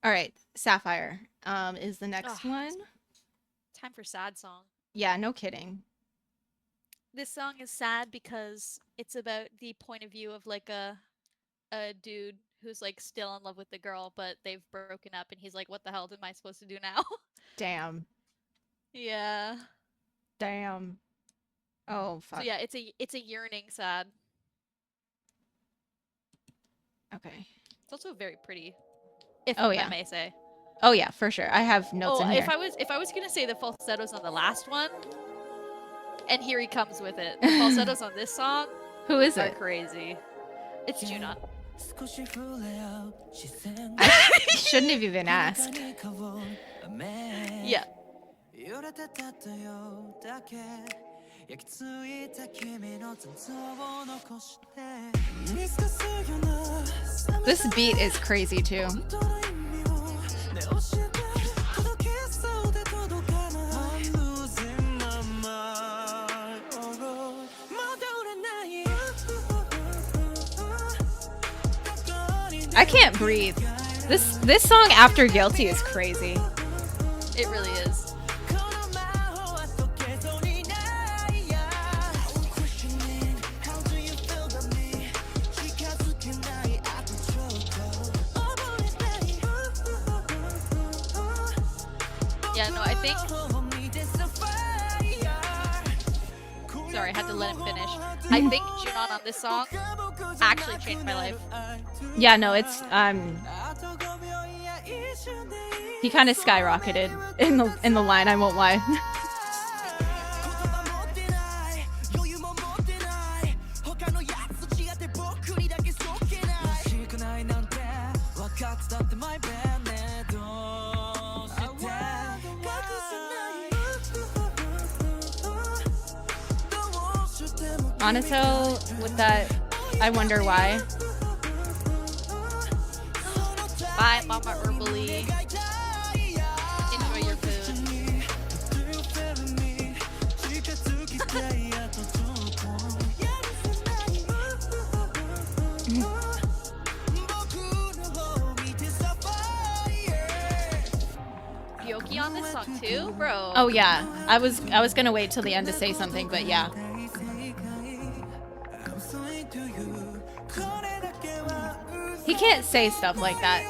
All right, Sapphire is the Oh, next one. time for sad song. Yeah, no kidding. This song is sad because it's about the point of view of like a dude who's like still in love with the girl, but they've broken up, and he's like, "What the hell am I supposed to do now?" Damn. Yeah. Damn. Oh, So fuck. yeah, it's a yearning sad. Okay. It's also very pretty, if Oh, I yeah. may say. Oh, yeah, for sure. I have notes Oh, in here. if I was gonna say the falsettos on the last one, and here he comes with it. The falsettos on this song Who is are it? crazy. It's Junon. I shouldn't have even asked. Yeah. This beat is crazy too. I can't breathe. This song after Guilty is crazy. It really is. Yeah, no, I think. Sorry, I had to let him finish. I think Junon on this song actually changed my life. Yeah, no, it's he kind of skyrocketed in the line, I won't lie. Anato with that I wonder why. Bye, Mama Herbally. Enjoy your food. Gyoki on this song too, bro. Oh yeah, I was gonna wait till the end to say something, but yeah. He can't say stuff like that.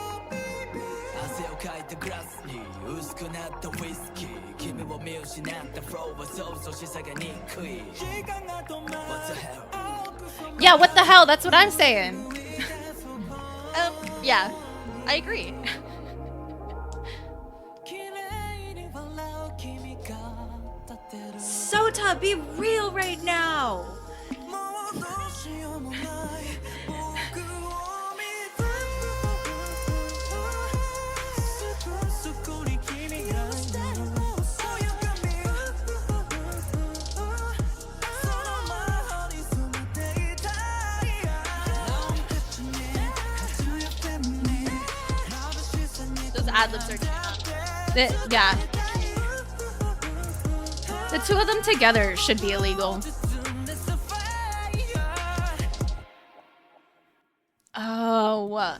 Yeah, what the hell? That's what I'm saying. Yeah, I agree. Sota, be real right now. Those ad libs are Junon. Yeah. The two of them together should be illegal. Oh.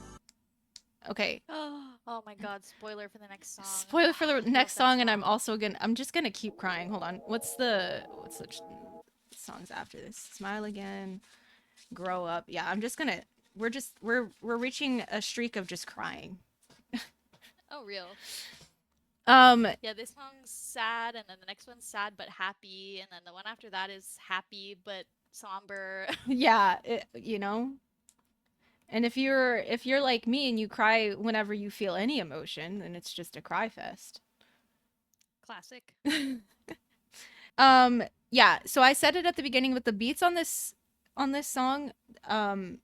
Okay. Oh my god, spoiler for the next song. Spoiler for the I love next that song, and song. I'm just gonna keep crying. Hold on. What's the songs after this? Smile Again, Grow Up. Yeah, I'm just gonna. We're reaching a streak of just crying. Oh, real. Um. Yeah, this song's sad, and then the next one's sad but happy, and then the one after that is happy but somber. Yeah. You know. And if you're like me and you cry whenever you feel any emotion, then it's just a cry fest. Classic. Yeah, so I said it at the beginning, but the beats on this song um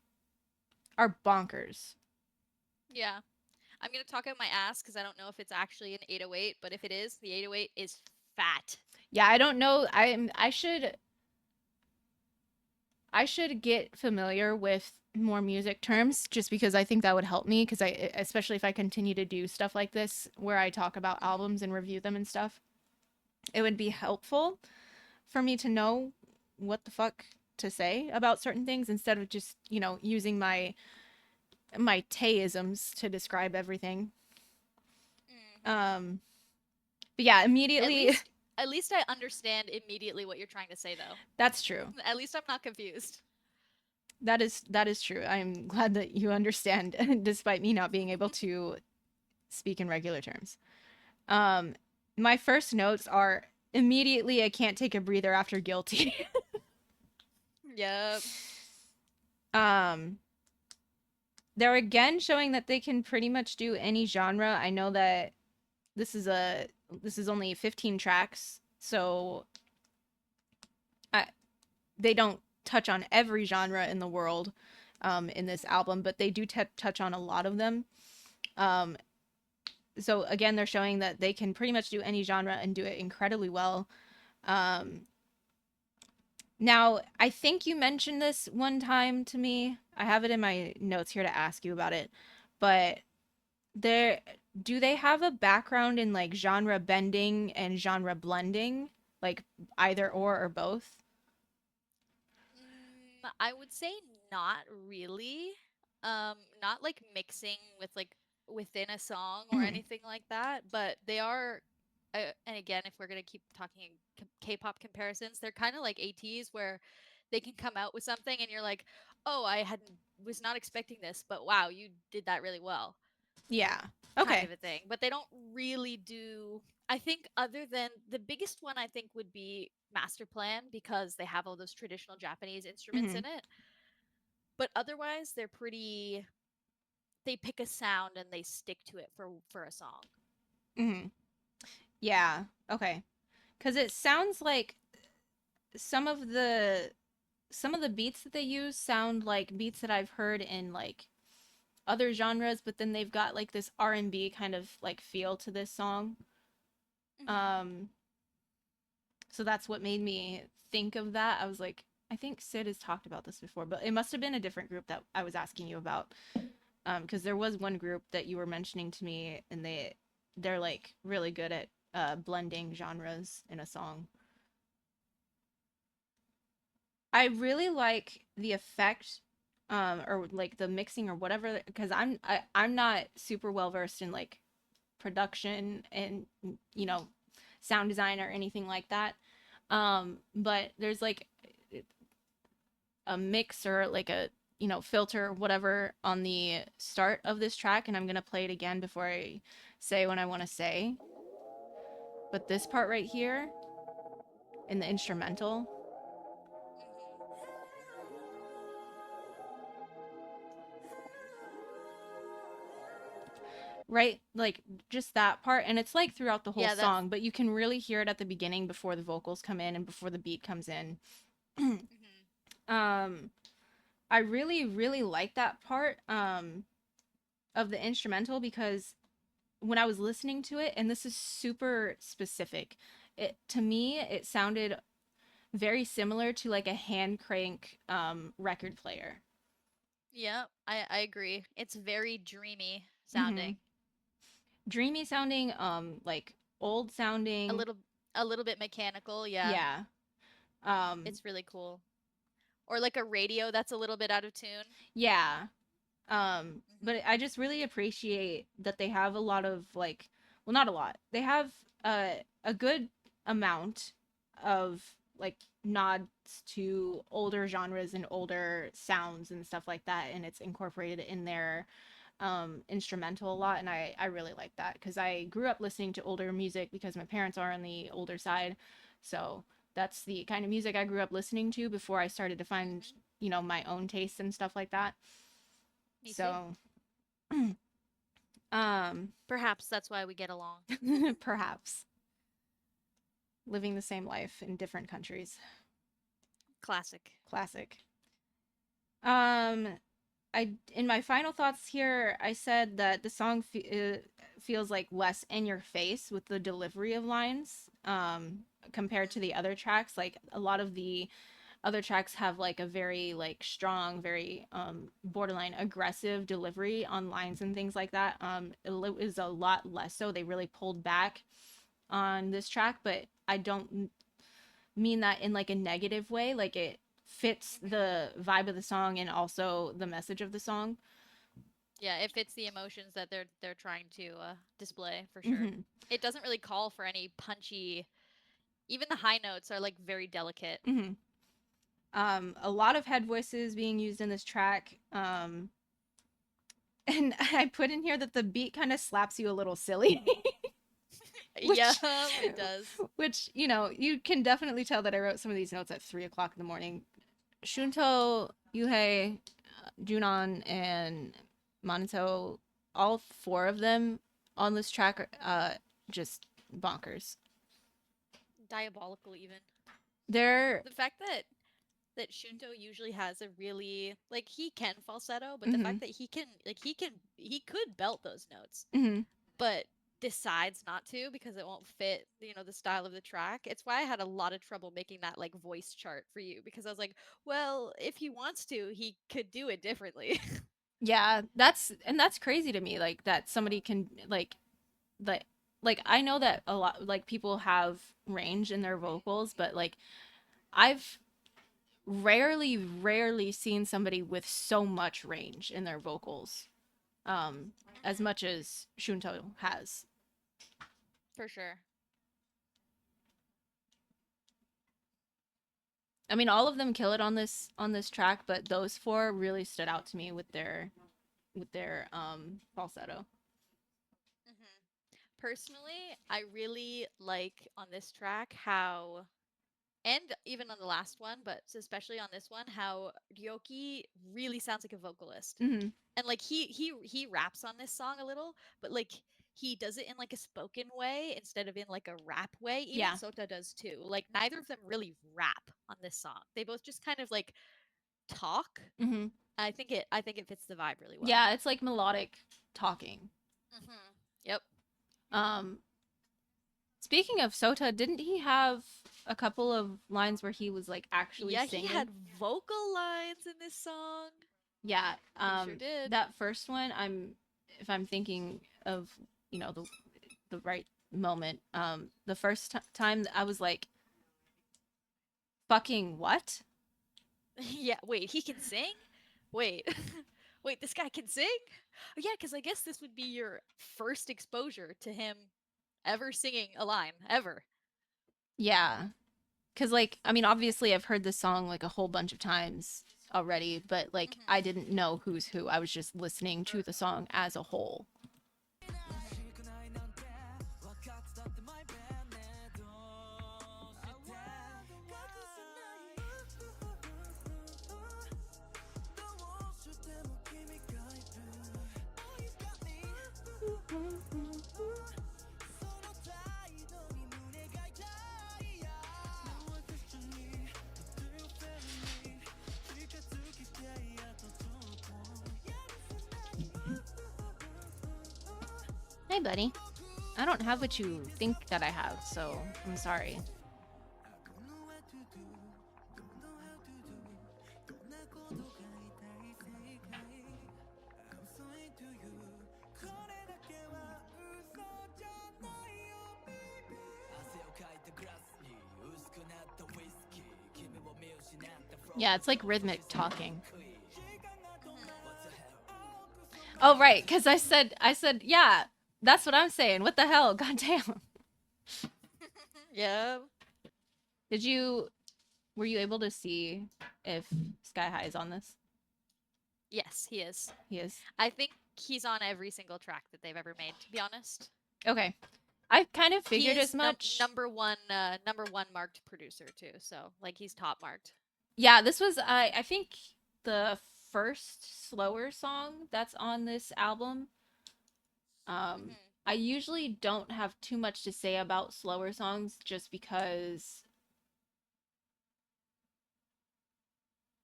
are bonkers. Yeah. I'm gonna talk out my ass because I don't know if it's actually an 808, but if it is, the 808 is fat. Yeah, I don't know. I should get familiar with more music terms just because I think that would help me because I especially if I continue to do stuff like this where I talk about albums and review them and stuff. It would be helpful for me to know what the fuck to say about certain things instead of just, using my Tayisms to describe everything. Um, but yeah, At immediately. least, at least I understand immediately what you're trying to say, though. That's true. At least I'm not confused. That is true. I'm glad that you understand, despite me not being able to speak in regular terms. Um, my first notes are immediately I can't take a breather after guilty. Yep. um, they're again showing that they can pretty much do any genre. I know that this is a this is only 15 tracks, so I, they don't touch on every genre in the world in this album, but they do touch on a lot of them. Um, so again, they're showing that they can pretty much do any genre and do it incredibly well. Um, now, I think you mentioned this one time to me. I have it in my notes here to ask you about it, but there, do they have a background in like genre bending and genre blending, like either or both? I would say not really. Not like mixing with like within a song or Mhm. anything like that, but they are. And again, if we're gonna keep talking K-pop comparisons, they're kind of like ATs where they can come out with something and you're like, oh, I hadn't was not expecting this, but wow, you did that really well, Yeah. kind Okay. of a thing. But they don't really do. I think other than the biggest one, I think would be Master Plan because they have all those traditional Japanese instruments Hmm. in it, but otherwise they're pretty they pick a sound and they stick to it for a song. Hmm. Yeah. Okay. Because it sounds like some of the some of the beats that they use sound like beats that I've heard in like other genres, but then they've got like this R&B kind of like feel to this song. Mm-hmm. Um, so that's what made me think of that. I was like, I think Syd has talked about this before, but it must have been a different group that I was asking you about. Because there was one group that you were mentioning to me, and they're like really good at blending genres in a song. I really like the effect or like the mixing or whatever because I'm not super well versed in like production and you know sound design or anything like that. But there's like a mix or like a filter whatever on the start of this track, and I'm gonna play it again before I say what I want to say. But this part right here in the instrumental, right? Like just that part, and it's like throughout the whole Yeah, that's song, but you can really hear it at the beginning before the vocals come in and before the beat comes in. mm-hmm. um I really really like that part of the instrumental because when I was listening to it, and this is super specific, it to me it sounded very similar to like a hand crank record player. Yeah, I agree. It's very dreamy Hmm. sounding. Dreamy sounding, like old A sounding. little a little bit mechanical, yeah. Yeah. um It's really cool. Or like a radio that's a little bit out of tune. yeah. But Mm-hmm. I just really appreciate that they have a lot of like, well, not a lot. They have a good amount of like nods to older genres and older sounds and stuff like that, and it's incorporated in their instrumental a lot, and I really like that because I grew up listening to older music because my parents are on the older side, so that's the kind of music I grew up listening to before I started to find Mm-hmm. my own tastes and stuff like that. Me too. So um Perhaps that's why we get along. perhaps living the same life in different countries. Classic. Classic. um I in my final thoughts here, I said that the song feels like less in your face with the delivery of lines compared to the Mm-hmm. other tracks. Like a lot of the other tracks have like a very like strong, very borderline aggressive delivery on lines and things like that. It is a lot less so. They really pulled back on this track, but I don't mean that in like a negative way. Like it fits Mm-hmm. the vibe of the song and also the message of the song. Yeah, it fits the emotions that they're trying to display for sure. Mm-hmm. It doesn't really call for any punchy. Even the high notes are like very delicate. Mm-hmm. A lot of head voices being used in this track. And I put in here that the beat kind of slaps you a little silly. which, Yeah, it does. which, you know, you can definitely tell that I wrote some of these notes at 3 o'clock in the morning. Shunto, Yuhei, Junon, and Minato, all four of them on this track are just bonkers. Diabolical even. They're The fact that Shunto usually has a really like he can falsetto, but the Mhm. fact that he could belt those notes, Mhm. but decides not to because it won't fit, the style of the track. It's why I had a lot of trouble making that like voice chart for you because I was like, well, if he wants to, he could do it differently. Yeah, that's crazy to me, like that somebody can like like I know that a lot like people have range in their vocals, but like I've rarely seen somebody with so much range in their vocals as much as Shunto has. For sure. I mean, all of them kill it on this track, but those four really stood out to me with their falsetto. Personally, I really like on this track how, and even on the last one, but especially on this one, how Ryoki really sounds like a vocalist. Mm-hmm. And like he raps on this song a little, but like he does it in like a spoken way instead of in like a rap way. Even Yeah. Sota does too. Like neither of them really rap on this song. They both just kind of like talk. Mm-hmm. I think it fits the vibe really well. Yeah, it's like melodic talking. Yep. Um, Speaking of Sota, didn't he have a couple of lines where he was like actually Yeah, singing? he had vocal lines in this song. Yeah. He sure did. That first one, if I'm thinking of, you know, the right moment, the first time I was like, fucking what? Yeah, wait, he can sing? Wait. Wait, this guy can sing? Oh, yeah, because I guess this would be your first exposure to him ever singing a line, ever. Yeah. Cause like, I mean, obviously I've heard this song like a whole bunch of times already, but like I didn't know who's who. I was just listening to the song as a whole. Hey, buddy. I don't have what you think that I have, so I'm sorry. Yeah, it's like rhythmic talking. Oh, right, because I said, yeah, that's what I'm saying. What the hell? Goddamn. Yeah. Were you able to see if Sky High is on this? Yes, he is. He is. I think he's on every single track that they've ever made, to be honest. Okay. I kind of He figured is as much. number one marked producer too, so like he's top marked. Yeah, this was I think the first slower song that's on this album. I usually don't have too much to say about slower songs just because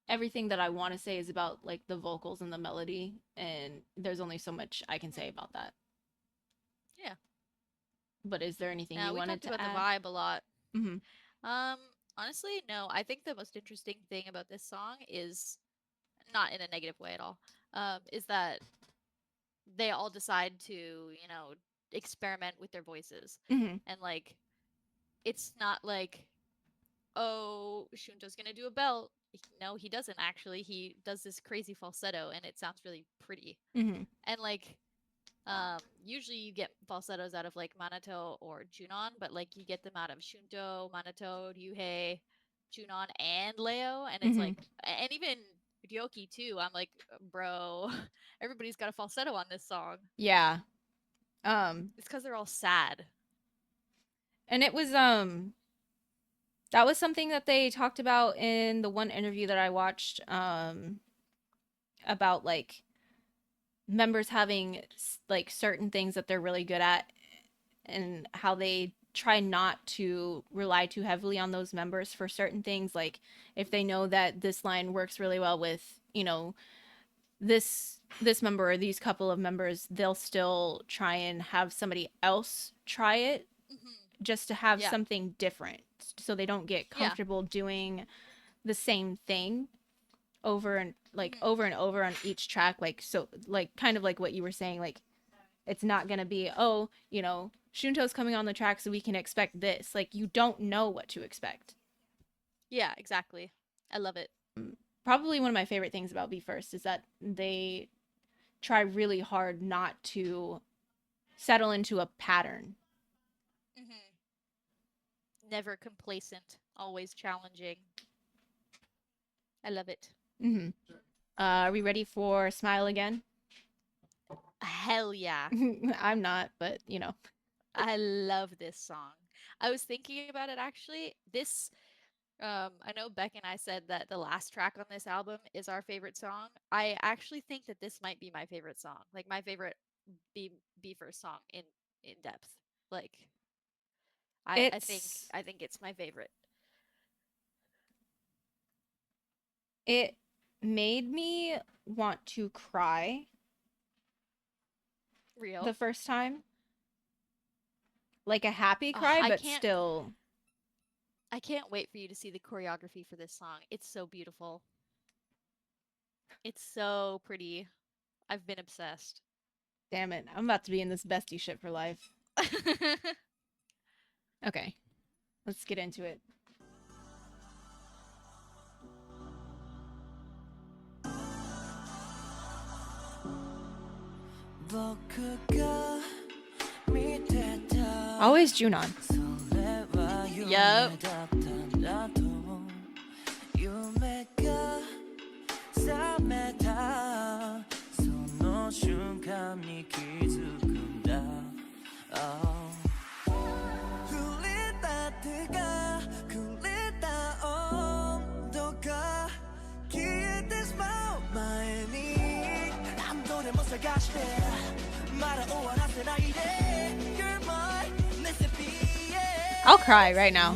everything that I want to say is about like the vocals and the melody, and there's only so much I can say about that. Yeah. But is there anything you We wanted talked to about add? the vibe a lot. Mm-hmm. Honestly, no. I think the most interesting thing about this song is not in a negative way at all. Is that they all decide to, experiment with their voices. Mm-hmm. And like it's not like, oh, Shunto's gonna do a belt, no, he doesn't actually. He does this crazy falsetto, and it sounds really pretty. Mm-hmm. And like, usually you get falsettos out of like Manato or Junon, but like you get them out of Shunto, Manato, Ryuhei, Junon, and Leo, and it's Mm-hmm. like, and even Ryoki too. I'm like, bro, everybody's got a falsetto on this song. Yeah. It's because they're all sad. And it was that was something that they talked about in the one interview that I watched about like members having like certain things that they're really good at and how they try not to rely too heavily on those members for certain things. Like if they know that this line works really well with, you know, this member or these couple of members, they'll still try and have somebody else try it just to have something different so they don't get comfortable doing the same thing over and over and over on each track. Like, so like kind of like what you were saying, like it's not gonna be, oh, you know, Shunto's coming on the track so we can expect this. Like you don't know what to expect. Yeah, exactly. I love it. Probably one of my favorite things about BE:FIRST is that they try really hard not to settle into a pattern. Never complacent, always challenging. I love it. Are we ready for Smile Again? Hell yeah. I'm not, but you know. I love this song. I was thinking about it actually. This, I know Beck and I said that the last track on this album is our favorite song. I actually think that this might be my favorite song, like my favorite BE:FIRST song in depth. Like, I think it's my favorite. It made me want to cry Real. the first time. Like a happy cry, but can't- still. I can't wait for you to see the choreography for this song. It's so beautiful. It's so pretty. I've been obsessed. Damn it. I'm about to be in this bestie shit for life. Okay. Let's get into it. Always Junon. Yup. I'll cry right now.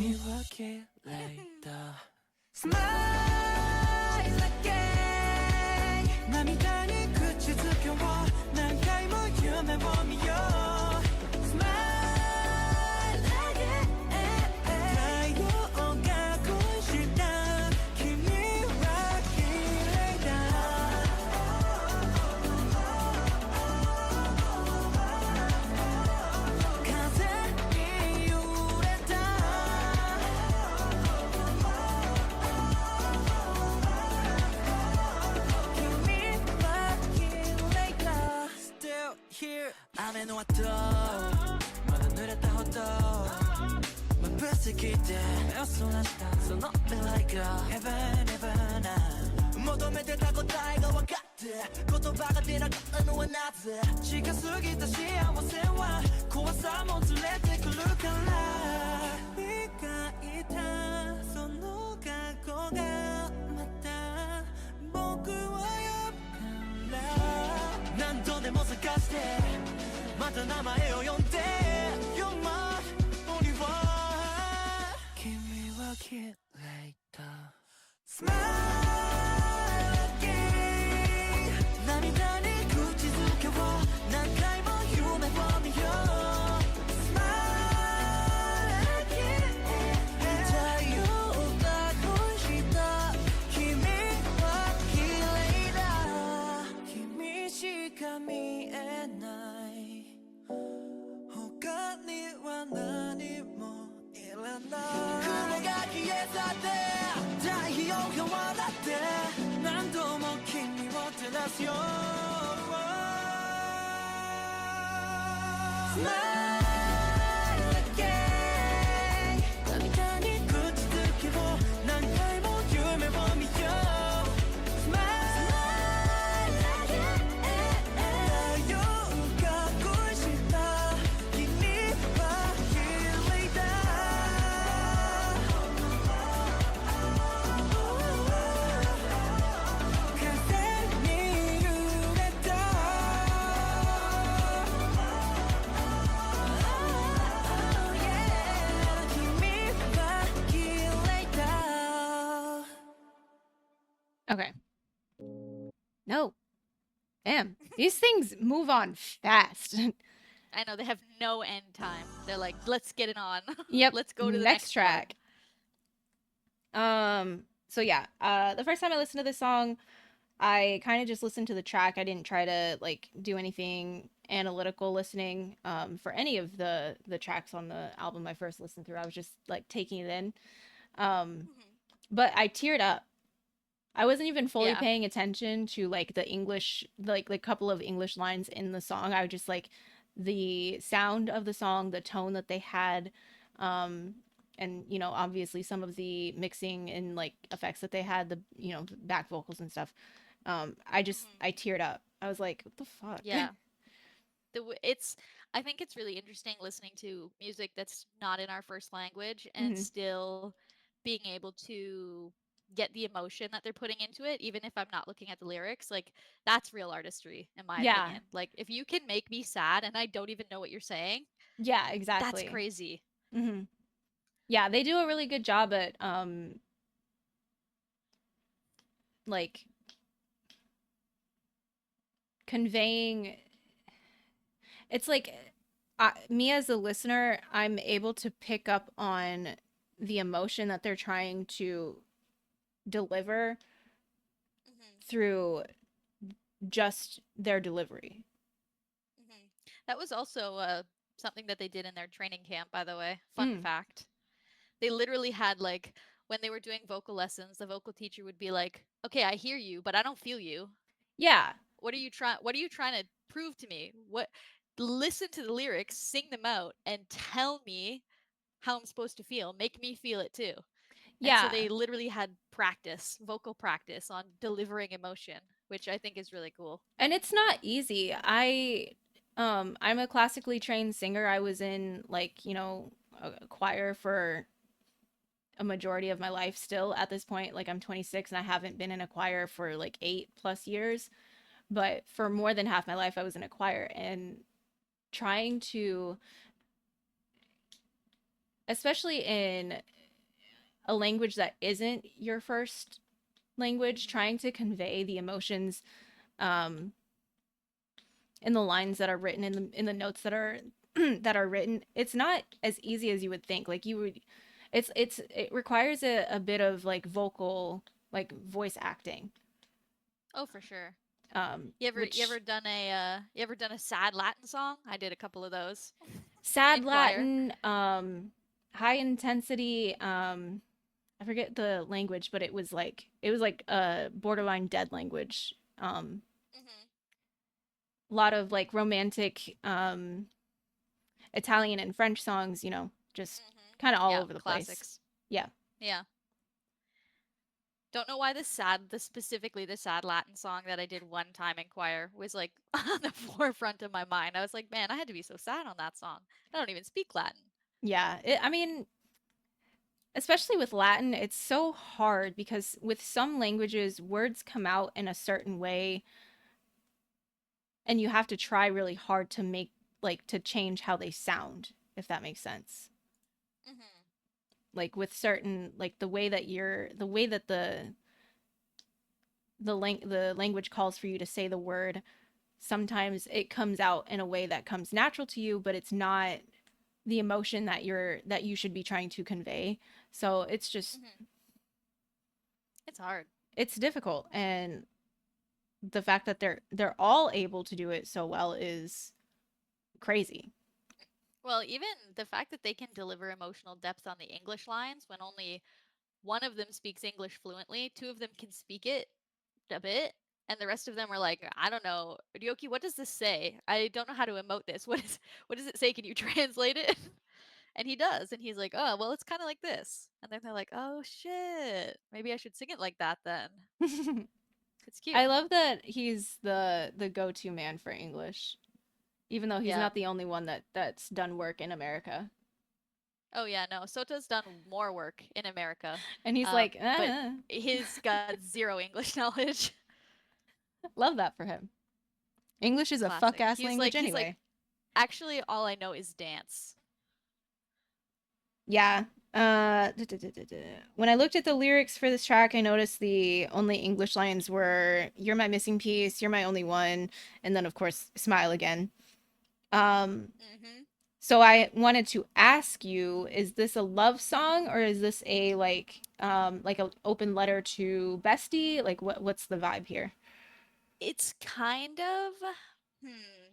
Okay. No. Damn. These things move on fast. I know they have no end time. They're like, let's get it on. Yep. Let's go to the next next part. track. So yeah, the first time I listened to this song, I kind of just listened to the track. I didn't try to like do anything analytical listening for any of the tracks on the album I first listened through. I was just like taking it in. Um but I teared up. I wasn't even fully Yeah. paying attention to like the English, like the couple of English lines in the song. I was just like the sound of the song, the tone that they had, and you know, obviously some of the mixing and like effects that they had, the you know back vocals and stuff. I teared up. I was like, what the fuck? Yeah. It's I think it's really interesting listening to music that's not in our first language and Mhm. still being able to get the emotion that they're putting into it, even if I'm not looking at the lyrics. Like, that's real artistry, in my Yeah, opinion. Like, if you can make me sad and I don't even know what you're saying, yeah, that's exactly. crazy. Hmm. Yeah, they do a really good job at like conveying. It's like me as a listener, I'm able to pick up on the emotion that they're trying to deliver Hmm. through just their delivery. Hmm. That was also something that they did in their training camp, by the way. Fun Mm. fact. They literally had like when they were doing vocal lessons, the vocal teacher would be like, "Okay, I hear you, but I don't feel you. Yeah. What are you trying to prove to me? What listen to the lyrics, sing them out and tell me how I'm supposed to feel. Make me feel it too." And so Yeah. they literally had practice, vocal practice on delivering emotion, which I think is really cool. And it's not easy. I'm a classically trained singer. I was in like, you know, a choir for a majority of my life still at this point. Like I'm 26 and I haven't been in a choir for like 8+ years. But for more than half my life I was in a choir, and trying to, especially in a language that isn't your first language, trying to convey the emotions um in the lines that are written in the notes that are that are written, it's not as easy as you would think. Like you would, it requires a bit of like vocal, like voice acting. Oh, for sure. You Which ever done a sad Latin song? I did a couple of those sad in choir. Latin, high intensity, I forget the language, but it was like a borderline dead language. Hmm. A lot of like romantic Italian and French songs, you know, just Hmm. kind of all Yeah, over the place. classics. Yeah. Yeah. Don't know why specifically the sad Latin song that I did one time in choir was like on the forefront of my mind. I was like, man, I had to be so sad on that song. I don't even speak Latin. Yeah. I mean, especially with Latin, it's so hard because with some languages, words come out in a certain way and you have to try really hard to make, like, to change how they sound, if that makes sense. Hmm. Like with certain, like the way that the language calls for you to say the word, sometimes it comes out in a way that comes natural to you, but it's not the emotion that you should be trying to convey. So it's just Hmm. It's hard. it's difficult, and the fact that they're all able to do it so well is crazy. Well, even the fact that they can deliver emotional depth on the English lines when only one of them speaks English fluently, two of them can speak it a bit. And the rest of them were like, I don't know, Ryoki, what does this say? I don't know how to emote this. What does it say? Can you translate it? And he does, and he's like, oh, well, it's kind of like this. And then they're like, oh shit, maybe I should sing it like that then. It's cute. I love that he's the go-to man for English, even though he's Yeah. not the only one that's done work in America. Oh yeah, no, Sota's done more work in America, And he's like, but he's got zero English knowledge. love that for him. English is a Classic. fuck-ass language He's like, anyway. actually, all I know is dance. Yeah. When I looked at the lyrics for this track, I noticed the only English lines were "You're my missing piece," "You're my only one," and then of course "Smile again." Um, Mm-hmm. so I wanted to ask you, is this a love song or is this a like an open letter to Bestie? Like what's the vibe here? It's kind of, hmm.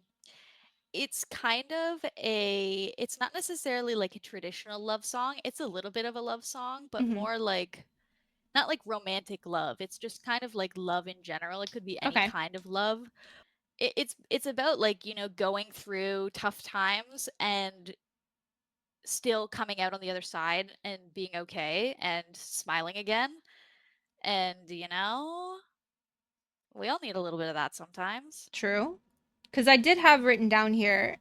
It's kind of a, it's not necessarily like a traditional love song. It's a little bit of a love song, but Hmm. more like, not like romantic love. It's just kind of like love in general. It could be any Okay, kind of love. It's about like, going through tough times and still coming out on the other side and being okay and smiling again. And we all need a little bit of that sometimes. true. Because I did have written down here,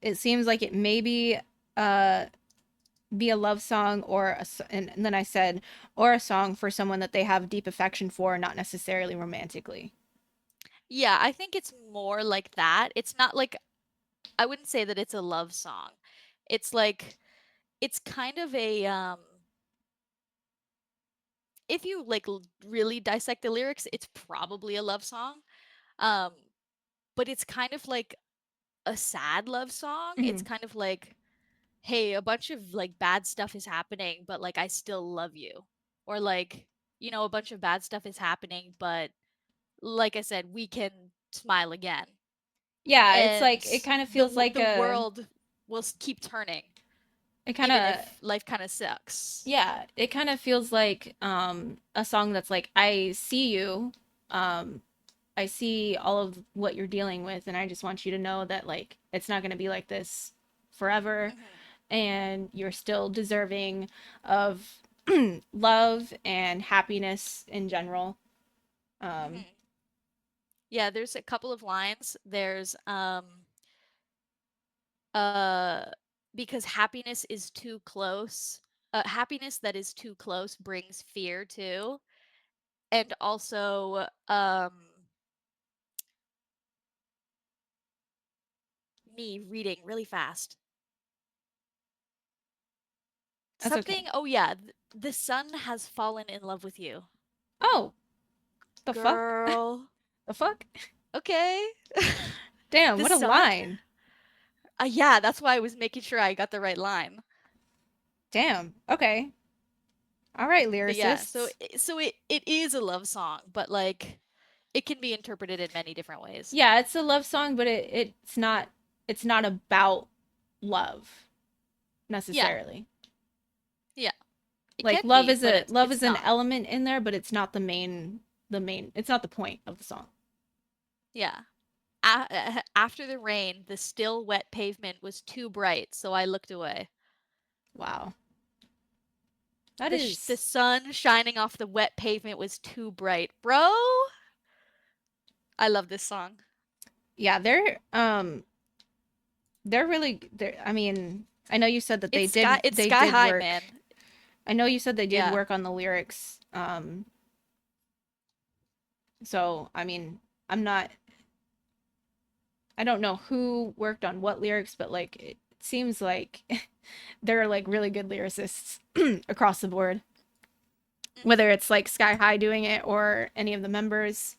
it seems like it maybe uh be a love song and then I said or a song for someone that they have deep affection for, not necessarily romantically. Yeah, I think it's more like that. It's not like, I wouldn't say that it's a love song. It's like, it's kind of a if you like really dissect the lyrics, it's probably a love song. Um but it's kind of like a sad love song. It's Hmm. kind of like, hey, a bunch of like bad stuff is happening, but like I still love you. Or like, a bunch of bad stuff is happening, but like I said, we can smile again. Yeah, it's And like it kind of feels like the a world will keep turning it kind even of if life kind of sucks. yeah, it kind of feels like a song that's like I see you, um I see all of what you're dealing with and I just want you to know that like it's not going to be like this forever Hmm. and you're still deserving of love and happiness in general. Um, Hmm. Yeah, there's a couple of lines. There's uh because happiness that is too close brings fear too. And also me reading really fast. that's okay. Something, oh yeah, the sun has fallen in love with you. Oh, the fuck? Girl. The fuck? Okay. Damn, The what a sun? line. Yeah, that's why I was making sure I got the right line. Damn. Okay. All right, But yeah, so lyricists. it is a love song, but like it can be interpreted in many different ways. Yeah, it's a love song, but it's not about love Yeah, necessarily. yeah. It Like can be, but love it's is an not. element in there, but it's not the main it's not the point of the song. Yeah. After the rain, the still wet pavement was too bright, so I looked away. Wow. That The is sun shining off the wet pavement was too bright. Bro, I love this song. yeah, they're really they're I mean, I know you said that It's they sky did high, work. man. I know you said they did Yeah. work on the lyrics. So I mean, I'm not I don't know who worked on what lyrics, but like it seems like they're like really good lyricists across the board. Hmm. Whether it's like Sky High doing it or any of the members.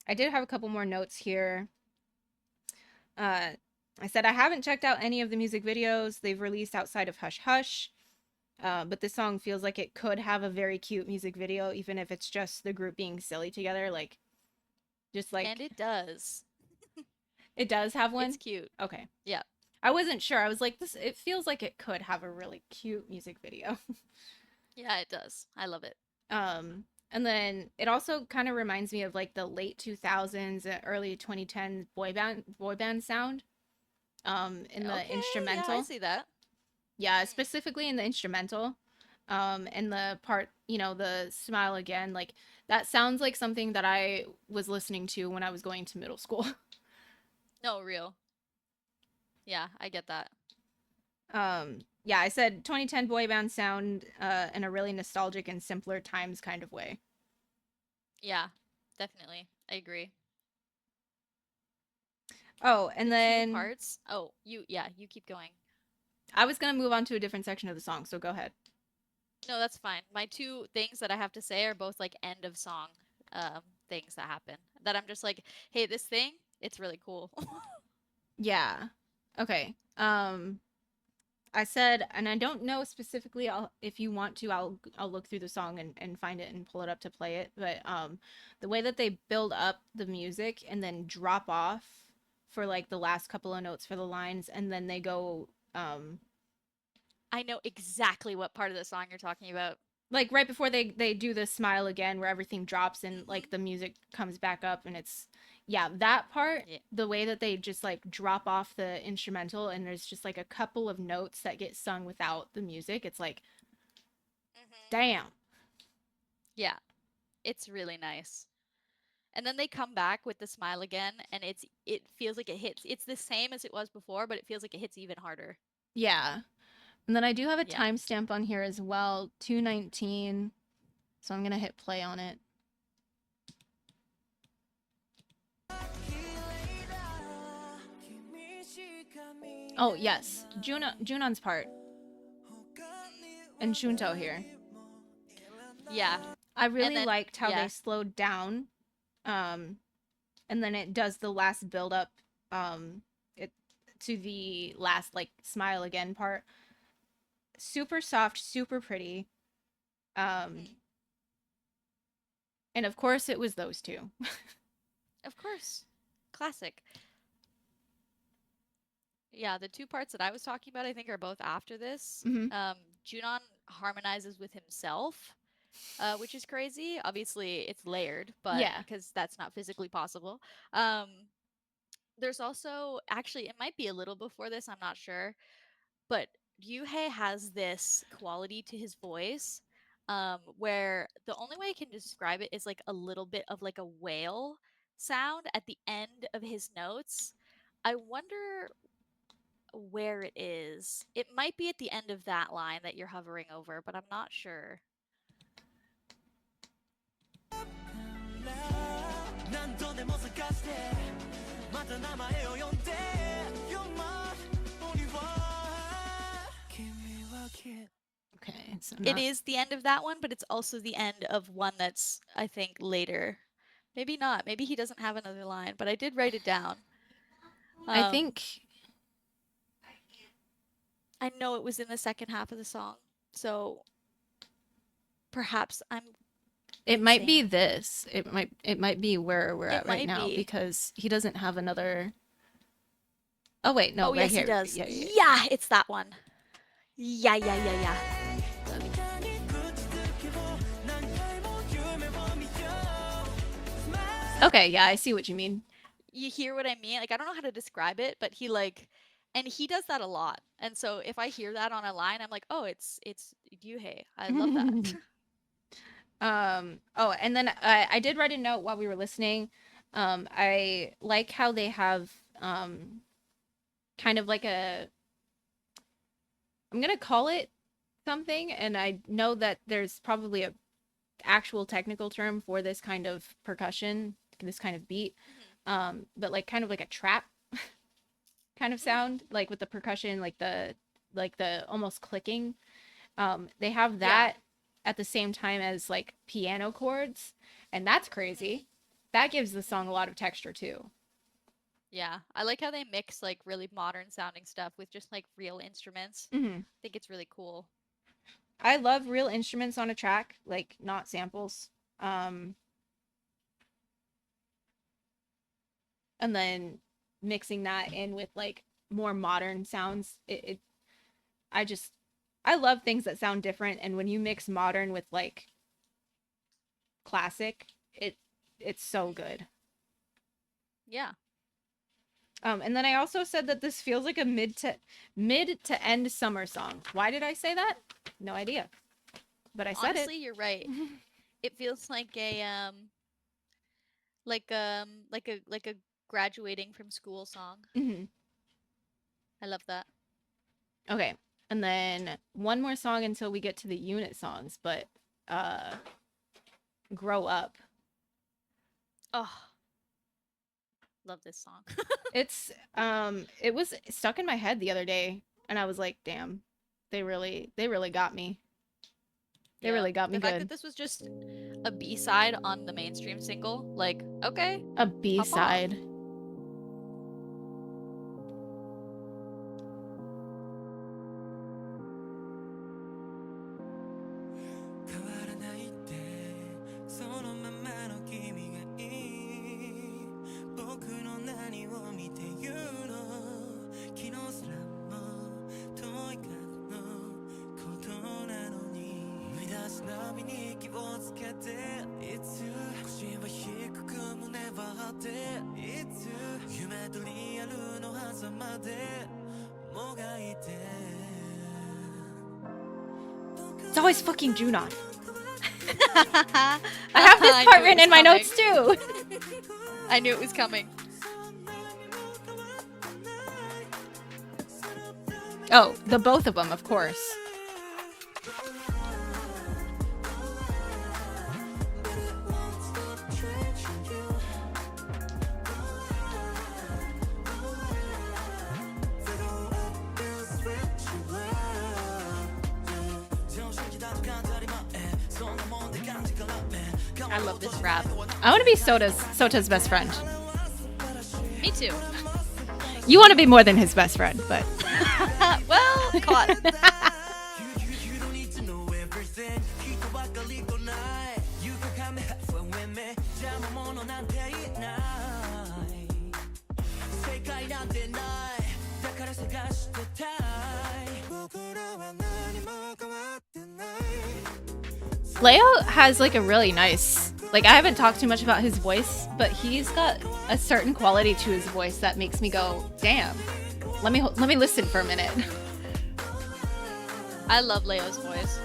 I did have a couple more notes here. Uh, I said I haven't checked out any of the music videos they've released outside of Hush Hush, but this song feels like it could have a very cute music video, even if it's just the group being silly together. Like, just And like it does. it does have It's one. cute. Okay, Yeah. I wasn't sure. I was like, this. It feels like it could have a really cute music video. Yeah, it does. I love it. um, And then it also kind of reminds me of like the late 2000s, early 2010s boy band sound in the Okay, yeah, I instrumental. see that. Yeah, specifically in the instrumental. And the part, the smile again, like that sounds like something that I was listening to when I was going to middle school. No, real. Yeah, I get that. Yeah, I said 2010 boy band sound in a really nostalgic and simpler times kind of way. Yeah, definitely. I agree. Oh, and The two then parts. Oh, you keep going. I was gonna move on to a different section of the song, so go ahead. No, that's fine. My two things that I have to say are both like end of song things that happen. That I'm just like, hey, this thing, it's really cool. Yeah. Okay. I said, and I don't know specifically. If you want to, I'll look through the song and find it and pull it up to play it. But the way that they build up the music and then drop off for like the last couple of notes for the lines, and then they go I know exactly what part of the song you're talking about. like right before they do the smile again, where everything drops and Hmm. like the music comes back up, and it's yeah, that part. Yeah. The way that they just like drop off the instrumental and there's just like a couple of notes that get sung without the music. It's like, Hmm. damn. Yeah, it's really nice. And then they come back with the smile again, and it feels like it hits. It's the same as it was before, but it feels like it hits even harder. Yeah. And then I do have a Yeah. timestamp on here as well, 219. So I'm gonna hit play on it. Oh yes, Junon's part and Shunto here. Yeah. I And really then liked how they yeah. slowed down, um, and then it does the last build up, it to the last like smile again part. Super soft, super pretty, um, Mhm. and of course it was those two. Of course. Classic. Yeah, the two parts that I was talking about I think are both after this. Hmm. Junon harmonizes with himself, which is crazy. Obviously, it's layered, but Yeah. because that's not physically possible. Um, there's also actually it might be a little before this, I'm not sure, but Ryuhei has this quality to his voice where the only way I can describe it is like a little bit of like a whale sound at the end of his notes. I wonder where it is. It might be at the end of that line that you're hovering over, but I'm not sure. Okay, so It not. is the end of that one, but it's also the end of one that's, I think, later. Maybe not. Maybe he doesn't have another line, but I did write it down. I Um, think I know it was in the second half of the song, so perhaps I'm it might insane. be this. It might be where we're It at right might now be. because he doesn't have another. Oh wait, no, Oh, right yes, he here. does. Yeah, yeah. Yeah, it's that one. Yeah, yeah, yeah, yeah. Okay, yeah, I see what you mean. You hear what I mean? Like, I don't know how to describe it, but he like, and he does that a lot. And so if I hear that on a line, I'm like, oh, it's Yuhei. I love that. Oh, and then I did write a note while we were listening. I like how they have kind of like a, I'm gonna call it something, and I know that there's probably a actual technical term for this kind of percussion, this kind of beat. Mhm. But like kind of like a trap kind of Mm. sound, like with the percussion, like the almost clicking. They have Yeah. that at the same time as like piano chords, and that's Mhm. crazy. That gives the song a Mhm. lot of texture too. Yeah. I like how they mix like really modern sounding stuff with just like real instruments. Hmm. I think it's really cool. I love real instruments on a track, like not samples. Um, and then mixing that in with like more modern sounds. I just I love things that sound different, and when you mix modern with like classic, it's so good. Yeah. And then I also said that this feels like a mid to end summer song. Why did I say that? No idea. But I said Honestly, you're right. It feels like a graduating from school song. it. I love that. Okay. And then one more song until we get to the unit songs, but Grow Up. Oh, love this song. It was stuck in my head the other day and I was like, damn, they really got me. They Yeah. really got me The fact good. that this was just a B-side on the mainstream single, like, okay. A B-side. It's always fucking Junon. I have this I part knew it written in was my coming. notes too. I knew it was coming. Oh, the both of them, of course. I love this rap. I want to be Sota's best friend. Me too. You want to be more than his best friend, but Well, caught. Leo has like a really nice, like I haven't talked too much about his voice, but he's got a certain quality to his voice that makes me go, damn. Let me listen for a minute. I love Leo's voice.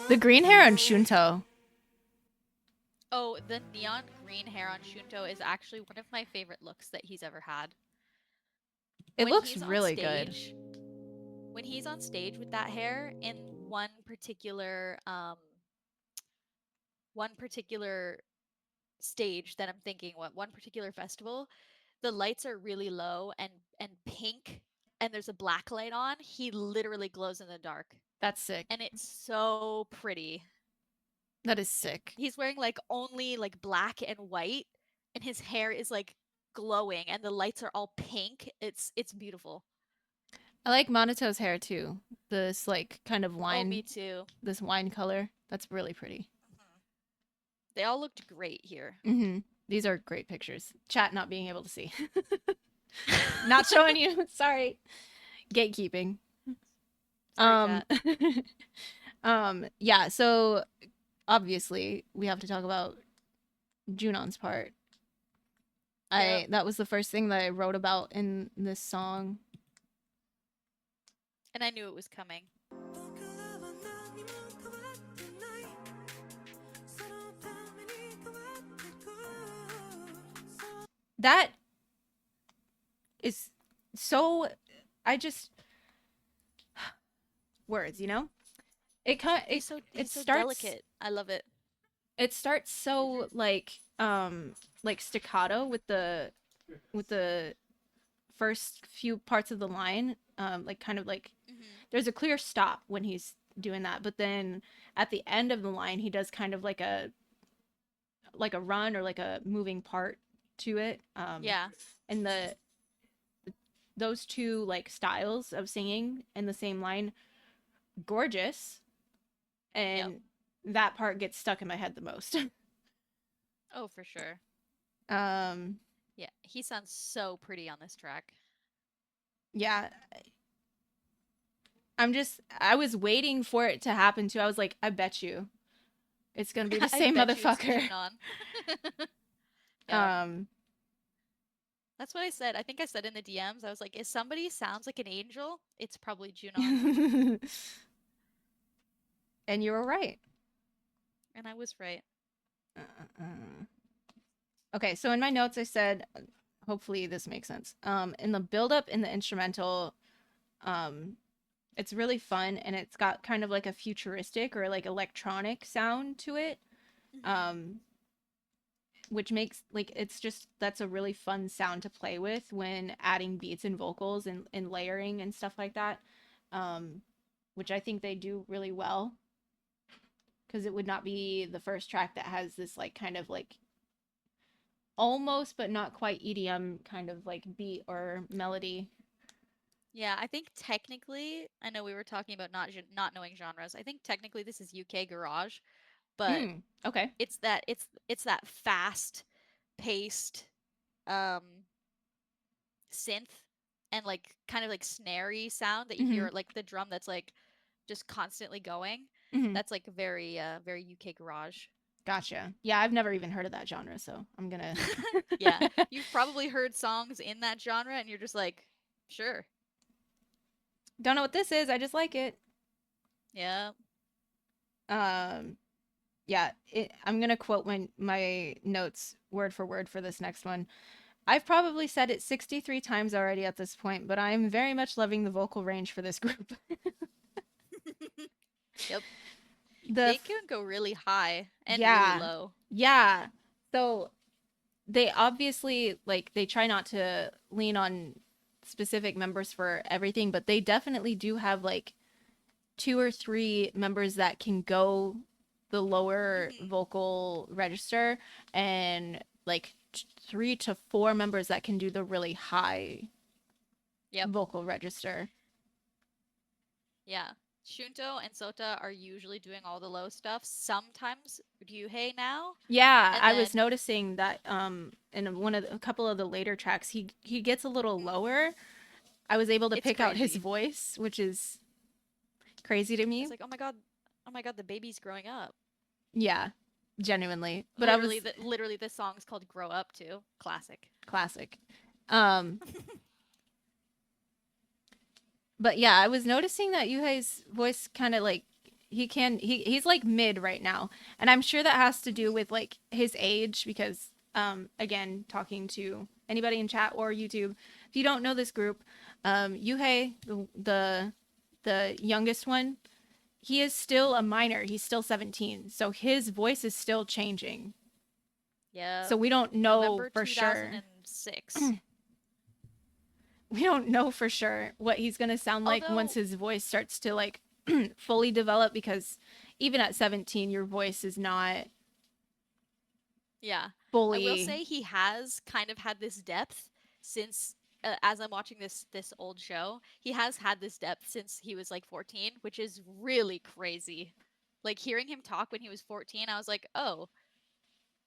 The green hair on Shunto. Oh, the neon green hair on Shunto is actually one of my favorite looks that he's ever had. It When looks he's on really good. stage- When he's on stage with that hair in one particular stage that I'm thinking, one particular festival, the lights are really low and pink, and there's a black light on. He literally glows in the dark, That's sick. and it's so pretty. That is sick. He's wearing like only like black and white, and his hair is like glowing, and the lights are all pink. It's beautiful. I like Monato's hair too. This like kind of Oh, wine, me too. this wine color. That's really pretty. They all looked great here. These are great pictures. Chat not being able to see. Not showing you. Sorry. Gatekeeping. Sorry, chat. Yeah, so obviously we have to talk about Junon's part. Yep. That was the first thing that I wrote about in this song. And I knew it was coming. That is so, I just, words, you know? It He's so starts delicate. I love it. it starts so like staccato with the first few parts of the line, like kind of like there's a clear stop when he's doing that, but then at the end of the line he does kind of like a run or like a moving part to it. Yeah. And those two like styles of singing in the same line, gorgeous. And that part gets stuck in my head the most. Oh, for sure. um Yeah, he sounds so pretty on this track. yeah, I was waiting for it to happen too. I was like, I bet you it's gonna be the I same bet you it's motherfucker. Junon. Yeah. um That's what I said. I think I said in the DMs, I was like, if somebody sounds like an angel, it's probably Junon. and you were right. And I was right. Okay, so in my notes I said, hopefully this makes sense. In the build up in the instrumental, it's really fun and it's got kind of like a futuristic or like electronic sound to it. Which makes like that's a really fun sound to play with when adding beats and vocals and layering and stuff like that. Which I think they do really well. Because it would not be the first track that has this like kind of like almost but not quite EDM kind of like beat or melody. Yeah, I think technically, I know we were talking about not knowing genres. I think technically this is UK garage, but Okay. it's that fast paced um synth and like kind of like snary sound that you hear, like the drum that's like just constantly going. That's like very UK garage. Gotcha. Yeah, I've never even heard of that genre, so I'm gonna Yeah, you've probably heard songs in that genre and you're just like, sure. Don't know what this is, I just like it. Yeah. Yeah, I'm gonna quote my notes word for word for this next one. I've probably said it 63 times already at this point, but I'm very much loving the vocal range for this group. Yep. They can go really high and really low. Yeah. So they obviously like they try not to lean on specific members for everything, but they definitely do have like 2 or 3 members that can go the lower vocal register and like 3 to 4 members that can do the really high vocal register. Yeah. Shunto and Sota are usually doing all the low stuff. Sometimes Ryuhei now. Yeah, And I then was noticing that in a couple of the later tracks he gets a little lower. I was able to pick out his voice, which is crazy to me. It's like, oh my god, the baby's growing up. Yeah, genuinely. But literally this song's called Grow Up too. Classic. But yeah, I was noticing that Yuhei's voice kind of like he's like mid right now. And I'm sure that has to do with like his age because again, talking to anybody in chat or YouTube, if you don't know this group, Yuhei, the youngest one, he is still a minor. He's still 17. So his voice is still changing. Yeah. So we don't know November for 2006. sure. We don't know for sure what he's going to sound like once his voice starts to like fully develop, because even at 17 your voice is not fully. I will say he has kind of had this depth since as I'm watching this old show, he has had this depth since he was like 14, which is really crazy. Like hearing him talk when he was 14, I was like, "Oh,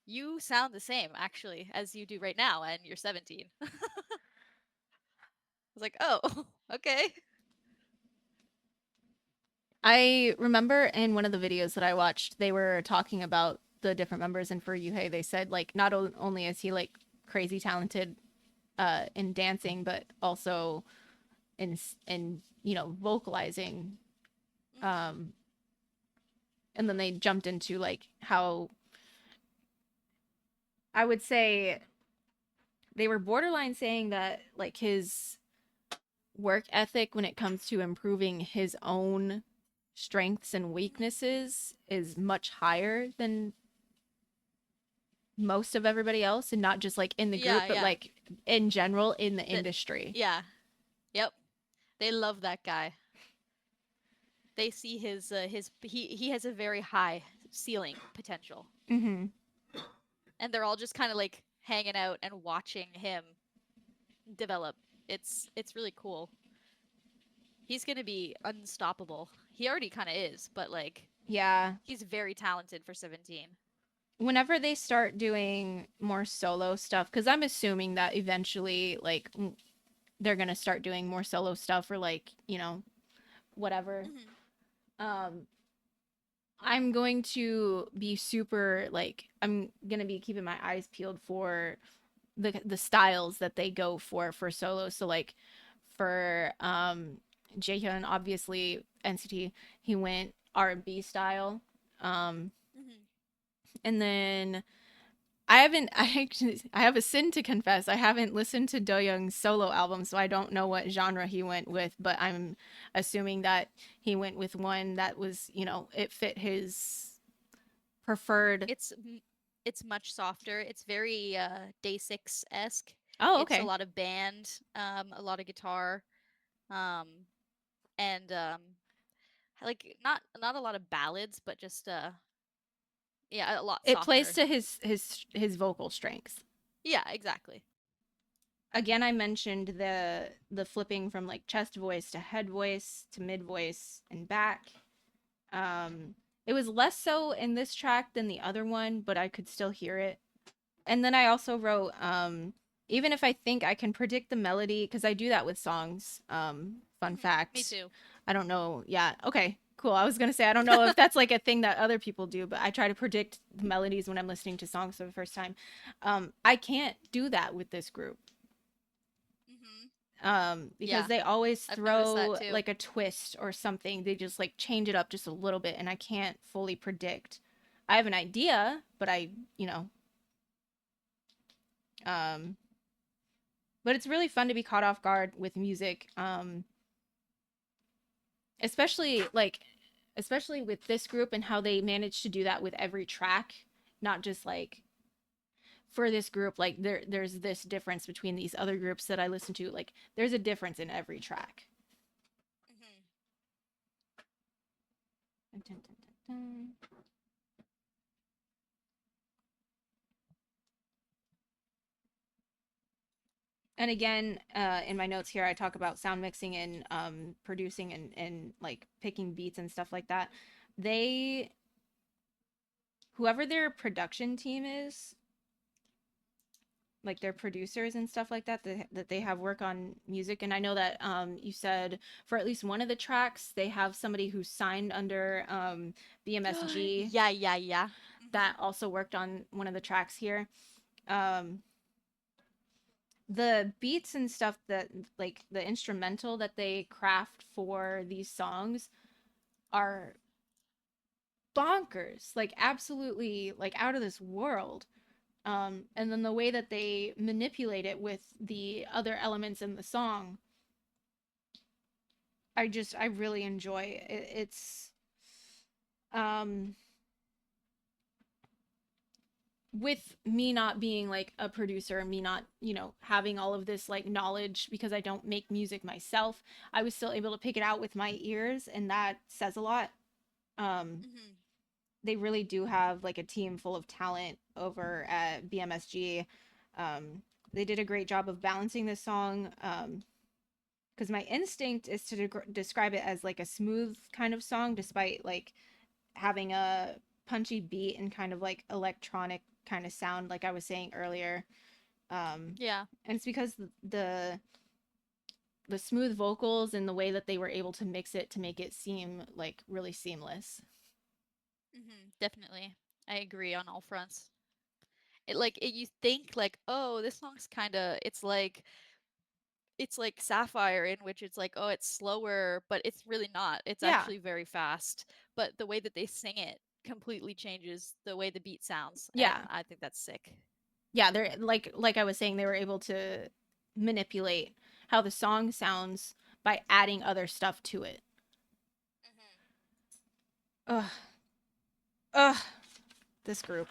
you sound the same actually as you do right now and you're 17." I was like, "Oh, okay." I remember in one of the videos that I watched, they were talking about the different members, and for Yuhei, they said like not only is he like crazy talented in dancing, but also in vocalizing. Mhm. And then they jumped into like how I would say they were borderline saying that like his work ethic when it comes to improving his own strengths and weaknesses is much higher than most of everybody else, and not just like in the group Yeah, but yeah. like in general in the That industry. yeah. Yep. They love that guy. They see his he has a very high ceiling potential. Mm-hmm. And they're all just kind of like hanging out and watching him develop. It's really cool. He's going to be unstoppable. He already kind of is, but like Yeah, he's very talented for 17. whenever they start doing more solo stuff, because I'm assuming that eventually like they're gonna start doing more solo stuff, or like whatever. Mhm. um I'm going to be super like I'm gonna be keeping my eyes peeled for the styles that they go for solo. So like for Jaehyun, obviously NCT, he went R&B style. Um Mhm. and then I have a sin to confess. I haven't listened to Do Young's solo album, so I don't know what genre he went with, but I'm assuming that he went with one that was, it fit his preferred. It's it's much softer. It's very Day 6-esque. Oh, It's a okay. lot of band, a lot of guitar, um and like not a lot of ballads, but just yeah, a lot It plays softer. to his vocal strengths. Yeah, exactly. Again, I mentioned the flipping from like chest voice to head voice to mid voice and back. It was less so in this track than the other one, but I could still hear it. And then I also wrote, even if I think I can predict the melody, because I do that with songs. Fun Me fact. too. I don't know. Yeah. Okay. Cool. I was gonna say I don't know if that's like a thing that other people do, but I try to predict the melodies when I'm listening to songs for the first time. I can't do that with this group. Mhm. Because Yeah, they always I've noticed that throw too. like a twist or something. They just like change it up just a little bit, and I can't fully predict. I have an idea, but um, but it's really fun to be caught off guard with music. Especially like, especially with this group and how they manage to do that with every track, not just like for this group. Like there's this difference between these other groups that I listen to. Like there's a difference in every track. Mhm. Dun, dun, dun, dun, dun. And again, in my notes here, I talk about sound mixing and producing and like picking beats and stuff like that. They, whoever their production team is, like their producers and stuff like that, that they have work on music. And I know that you said for at least one of the tracks, they have somebody who's signed under BMSG Yeah, yeah, yeah. that Mhm. also worked on one of the tracks here. Um, the beats and stuff that like the instrumental that they craft for these songs are bonkers, like absolutely like out of this world. And then the way that they manipulate it with the other elements in the song, I really enjoy it. It's um with me not being like a producer, me not, having all of this like knowledge because I don't make music myself, I was still able to pick it out with my ears, and that says a lot. Um, Mhm. they really do have like a team full of talent over at BMSG. Um, they did a great job of balancing this song. Because my instinct is to describe it as like a smooth kind of song, despite like having a punchy beat and kind of like electronic kind of sound, like I was saying earlier. Yeah. And it's because the smooth vocals and the way that they were able to mix it to make it seem like really seamless. Definitely. I agree on all fronts. You think like, oh, this song's kind of it's like Sapphire, in which it's like, oh, it's slower, but it's really not. It's Yeah. actually very fast. But the way that they sing it completely changes the way the beat sounds. Yeah. And I think that's sick. Yeah, they're like I was saying, they were able to manipulate how the song sounds by adding other stuff to it. Ugh. Ugh. This group.